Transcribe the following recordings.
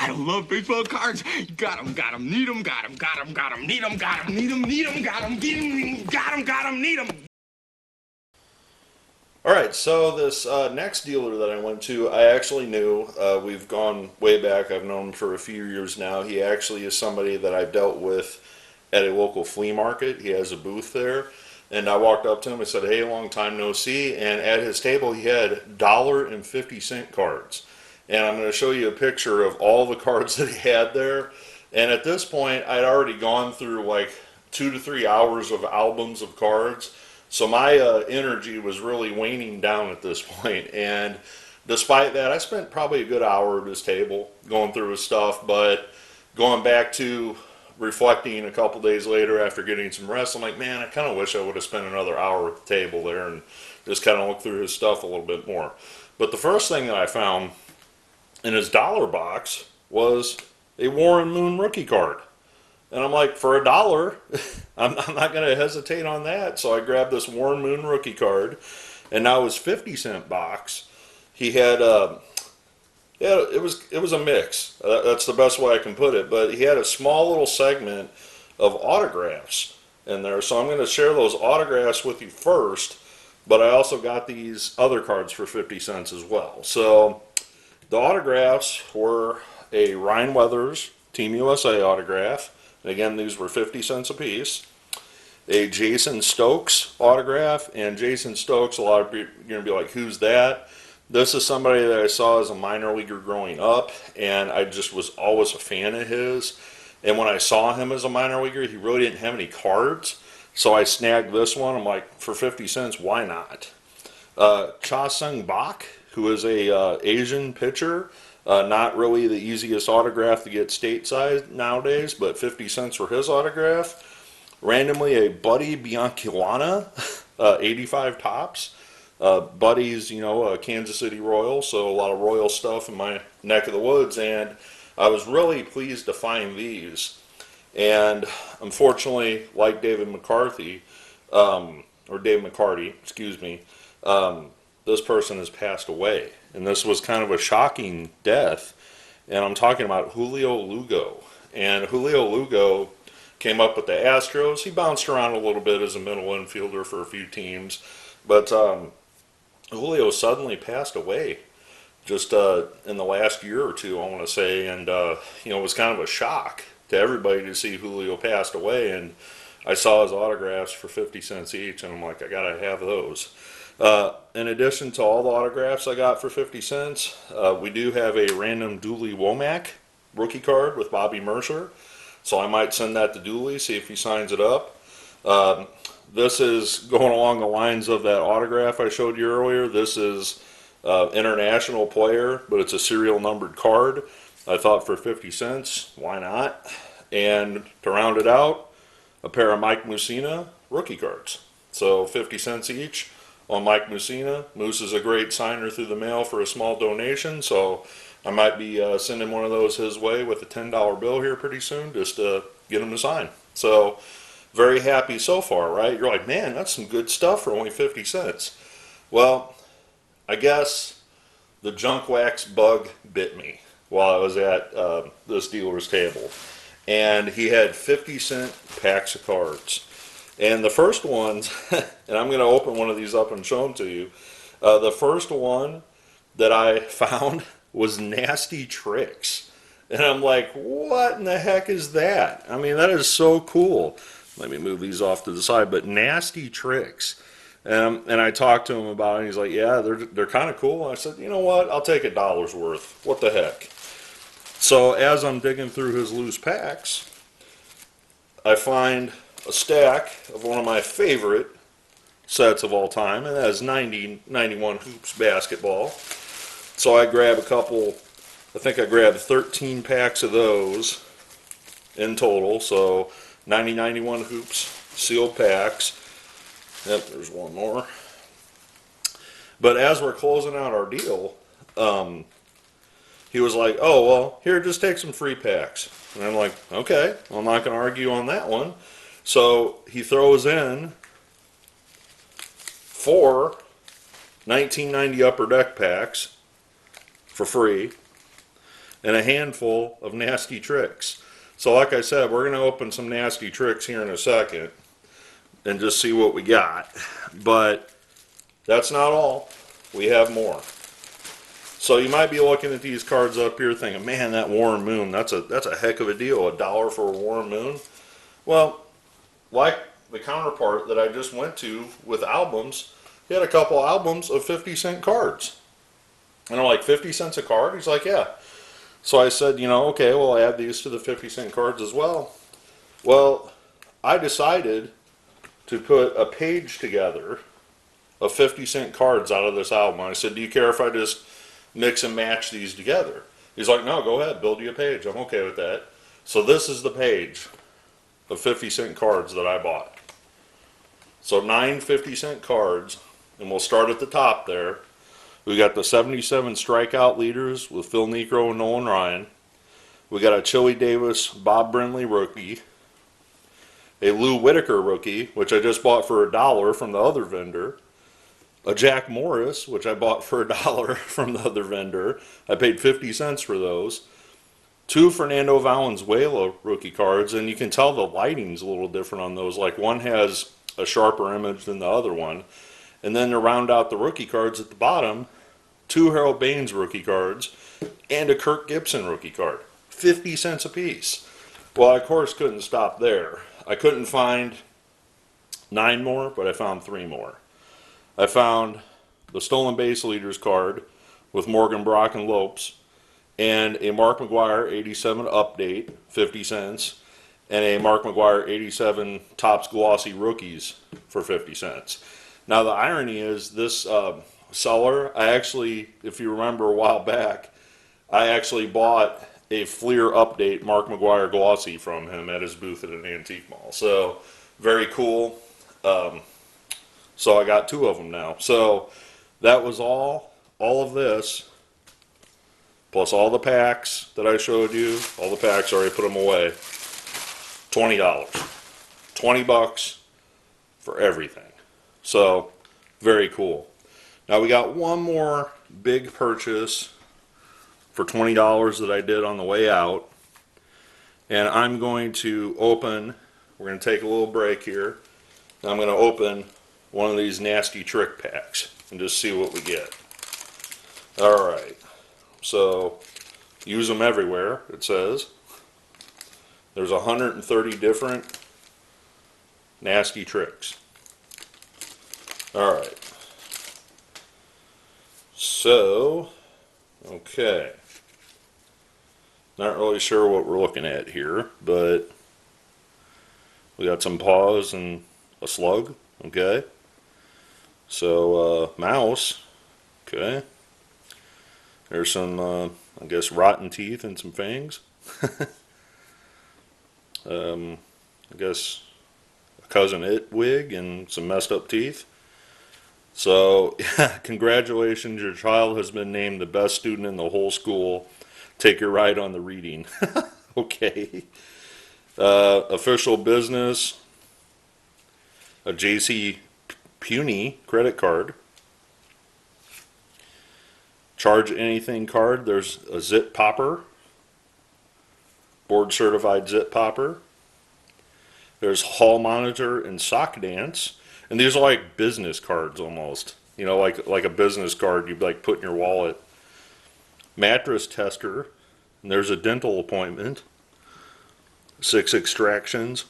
I love baseball cards. Got 'em, need 'em, got 'em, need 'em, need 'em, need 'em, got 'em, got 'em, need 'em. All right, so this next dealer that I went to, I actually knew. We've gone way back. I've known him for a few years now. He actually is somebody that I've dealt with at a local flea market. He has a booth there. And I walked up to him and said, "Hey, long time no see." And at his table, he had $1.50 cards. And I'm going to show you a picture of all the cards that he had there. And at this point, I'd already gone through like 2 to 3 hours of albums of cards. So my energy was really waning down at this point. And despite that, I spent probably a good hour at his table going through his stuff. But going back to reflecting a couple days later after getting some rest, I'm like, man, I kind of wish I would have spent another hour at the table there and just kind of looked through his stuff a little bit more. But the first thing that I found in his dollar box was a Warren Moon rookie card. And I'm like, for $1, I'm not going to hesitate on that. So I grabbed this Warren Moon rookie card, and now his 50-cent box, he had, yeah, it was a mix. That's the best way I can put it. But he had a small little segment of autographs in there. So I'm going to share those autographs with you first. But I also got these other cards for 50 cents as well. So the autographs were a Ryan Weathers Team USA autograph. And again, these were 50 cents a piece. A Jason Stokes autograph. And Jason Stokes, a lot of people are going to be like, who's that? This is somebody that I saw as a minor leaguer growing up, and I just was always a fan of his. And when I saw him as a minor leaguer, he really didn't have any cards. So I snagged this one. I'm like, for 50 cents, why not? Cha Sung Bak, who is a Asian pitcher. Not really the easiest autograph to get stateside nowadays, but 50 cents for his autograph. Randomly, a Buddy Bianchilana, 85 tops. Buddy's, a Kansas City Royal, so a lot of Royal stuff in my neck of the woods, and I was really pleased to find these. And unfortunately, like David McCarthy, or Dave McCarty, excuse me, this person has passed away. And this was kind of a shocking death. And I'm talking about Julio Lugo. And Julio Lugo came up with the Astros. He bounced around a little bit as a middle infielder for a few teams. But Julio suddenly passed away just in the last year or two, I want to say. And, it was kind of a shock to everybody to see Julio passed away. And I saw his autographs for 50 cents each, and I'm like, I got to have those. In addition to all the autographs I got for 50 cents, we do have a random Dooley Womack rookie card with Bobby Mercer. So I might send that to Dooley, see if he signs it up. This is going along the lines of that autograph I showed you earlier. This is international player, but it's a serial numbered card. I thought for 50 cents, why not? And to round it out, a pair of Mike Mussina rookie cards. So 50 cents each on Mike Mussina. Moose is a great signer through the mail for a small donation, so I might be sending one of those his way with a $10 bill here pretty soon just to get him to sign. So very happy so far, right? You're like, man, that's some good stuff for only 50 cents. Well, I guess the junk wax bug bit me while I was at this dealer's table. And he had 50-cent packs of cards. And the first ones, and I'm going to open one of these up and show them to you. The first one that I found was Nasty Tricks. And I'm like, what in the heck is that? I mean, that is so cool. Let me move these off to the side, but Nasty Tricks. And I talked to him about it, and he's like, yeah, they're kind of cool. And I said, you know what? I'll take $1 worth. What the heck? So as I'm digging through his loose packs, I find a stack of one of my favorite sets of all time, and that is 91 Hoops basketball. So I grab a couple, I think I grabbed 13 packs of those in total, so 91 Hoops sealed packs. Yep, there's one more. But as we're closing out our deal, he was like, oh, well, here, just take some free packs. And I'm like, okay, I'm not going to argue on that one. So he throws in 4 1990 Upper Deck packs for free. and a handful of Nasty Tricks. So like I said, we're going to open some Nasty Tricks here in a second and just see what we got. But that's not all. We have more. So you might be looking at these cards up here thinking, man, that Warren Moon, that's a heck of a deal, $1 for a Warren Moon. Well, like the counterpart that I just went to with albums, he had a couple albums of 50-cent cards. And I'm like, 50 cents a card? He's like, yeah. So I said, you know, okay, well, I'll add these to the 50-cent cards as well. Well, I decided to put a page together of 50-cent cards out of this album. I said, do you care if I just mix and match these together? He's like, no, go ahead, build you a page. I'm okay with that. So this is the page of 50-cent cards that I bought. So 9 50-cent cards, and we'll start at the top there. We got the 77 strikeout leaders with Phil Niekro and Nolan Ryan. We got a Chili Davis Bob Brenly rookie. A Lou Whitaker rookie, which I just bought for $1 from the other vendor. A Jack Morris, which I bought for $1 from the other vendor. I paid 50 cents for those. 2 Fernando Valenzuela rookie cards, and you can tell the lighting's a little different on those. Like one has a sharper image than the other one. And then to round out the rookie cards at the bottom, 2 Harold Baines rookie cards and a Kirk Gibson rookie card. 50 cents a piece. Well, I, of course, couldn't stop there. I couldn't find 9 more, but I found 3 more. I found the Stolen Base Leaders card with Morgan, Brock, and Lopes, and a Mark McGwire 87 update, 50 cents, and a Mark McGwire 87 Topps Glossy Rookies for 50 cents. Now the irony is this seller, I actually, if you remember a while back, I actually bought a Fleer update Mark McGwire Glossy from him at his booth at an antique mall. So very cool. So I got 2 of them now. So that was all of this, plus all the packs that I showed you. All the packs, already put them away. $20. 20 bucks for everything. So very cool. Now we got one more big purchase for $20 that I did on the way out. And I'm going to open, we're going to take a little break here. I'm going to open one of these Nasty Trick packs and just see what we get. Alright, so use them everywhere, it says. There's 130 different Nasty Tricks. Alright. So, okay. Not really sure what we're looking at here, but we got some paws and a slug. Okay. So, mouse. Okay. There's some, I guess, rotten teeth and some fangs. I guess a Cousin It wig and some messed up teeth. So, yeah, congratulations, your child has been named the best student in the whole school. Take your ride on the reading. Okay. Official business. A JC Puny credit card. Charge anything card. There's a zip popper. Board certified zip popper. There's hall monitor and sock dance. And these are like business cards almost. You know, like a business card you'd like put in your wallet. Mattress tester. And there's a dental appointment. 6 extractions.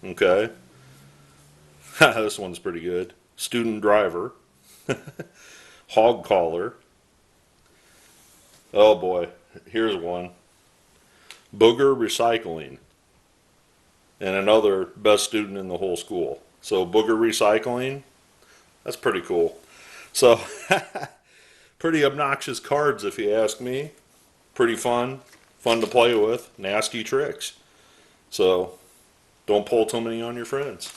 Okay. This one's pretty good. Student driver. Hog collar. Oh boy. Here's one. Booger recycling. And another best student in the whole school. So Booger recycling. That's pretty cool. So pretty obnoxious cards if you ask me. Pretty fun. Fun to play with. Nasty tricks. So don't pull too many on your friends.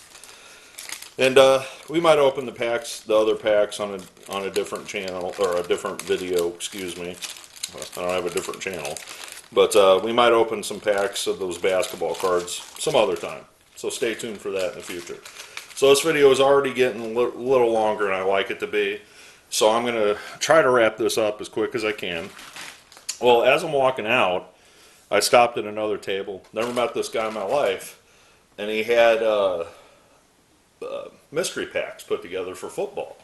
And we might open the other packs on a different channel, or a different video, excuse me. I don't have a different channel. But we might open some packs of those basketball cards some other time. So stay tuned for that in the future. So this video is already getting a little longer than I like it to be. So I'm going to try to wrap this up as quick as I can. Well, as I'm walking out, I stopped at another table. Never met this guy in my life, and he had mystery packs put together for football.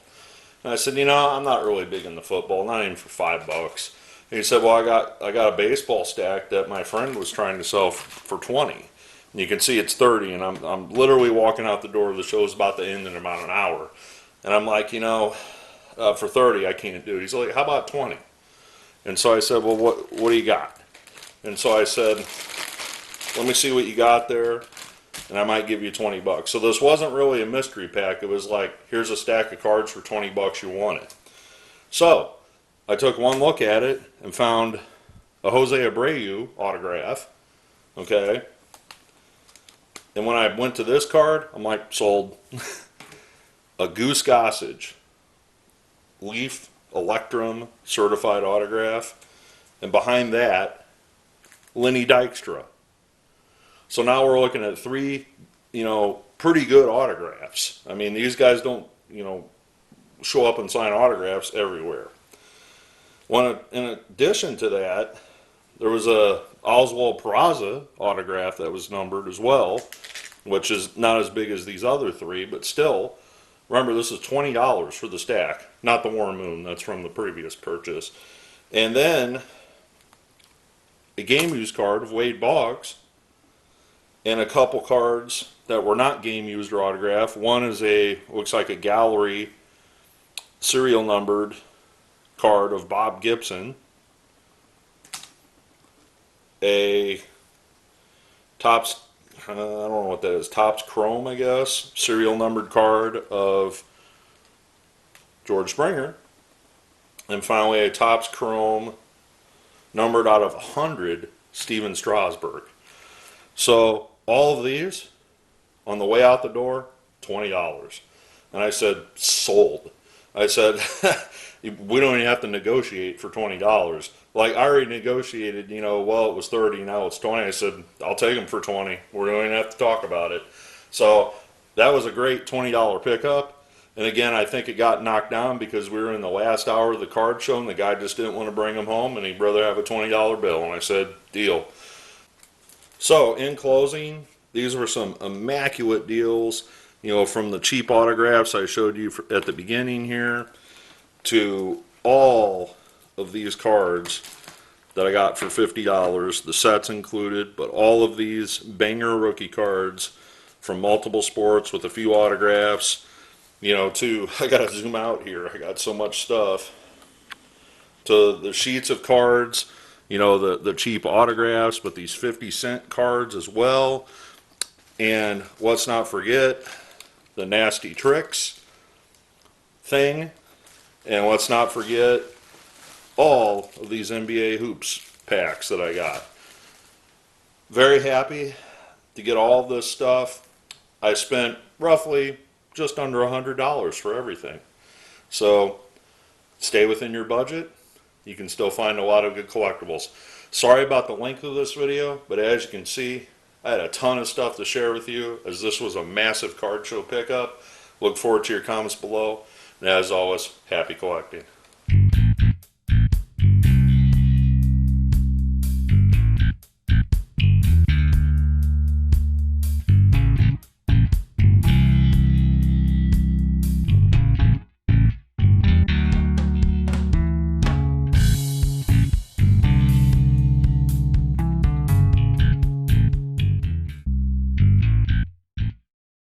And I said, I'm not really big into football, not even for $5. And he said, well, I got a baseball stack that my friend was trying to sell for 20. And you can see it's 30, and I'm literally walking out the door. The show's about to end in about an hour, and I'm like, for 30, I can't do it. He's like, how about 20? And so I said, well, what do you got? And so I said, let me see what you got there, and I might give you $20. So this wasn't really a mystery pack. It was like, here's a stack of cards for $20, you want it. So I took one look at it and found a Jose Abreu autograph. Okay. And when I went to this card, I'm like, sold. A Goose Gossage Leaf Electrum certified autograph. And behind that, Lenny Dykstra. So now we're looking at three, pretty good autographs. I mean, these guys don't, show up and sign autographs everywhere. In addition to that, there was a Oswald Peraza autograph that was numbered as well, which is not as big as these other three, but still, remember this is $20 for the stack, not the Warren Moon, that's from the previous purchase. And then a game used card of Wade Boggs, and a couple cards that were not game used or autographed. One is looks like a gallery serial numbered card of Bob Gibson. A Topps, I don't know what that is, Topps Chrome, I guess, serial numbered card of George Springer. And finally a Topps Chrome numbered out of 100 Steven Strasburg. So all of these, on the way out the door, $20. And I said, sold. I said, we don't even have to negotiate for $20. Like, I already negotiated, well, it was 30, now it's 20. I said, I'll take them for 20. We don't even have to talk about it. So that was a great $20 pickup. And again, I think it got knocked down because we were in the last hour of the card show, and the guy just didn't want to bring them home, and he'd rather have a $20 bill. And I said, deal. So, in closing, these were some immaculate deals, from the cheap autographs I showed you at the beginning here to all of these cards that I got for $50, the sets included, but all of these banger rookie cards from multiple sports with a few autographs, I gotta zoom out here, I got so much stuff, to the sheets of cards, the cheap autographs, but these 50-cent cards as well. And let's not forget the nasty tricks thing. And let's not forget all of these NBA hoops packs that I got. Very happy to get all of this stuff. I spent roughly just under $100 for everything. So stay within your budget. You can still find a lot of good collectibles. Sorry about the length of this video, but as you can see, I had a ton of stuff to share with you, as this was a massive card show pickup. Look forward to your comments below, and as always, happy collecting.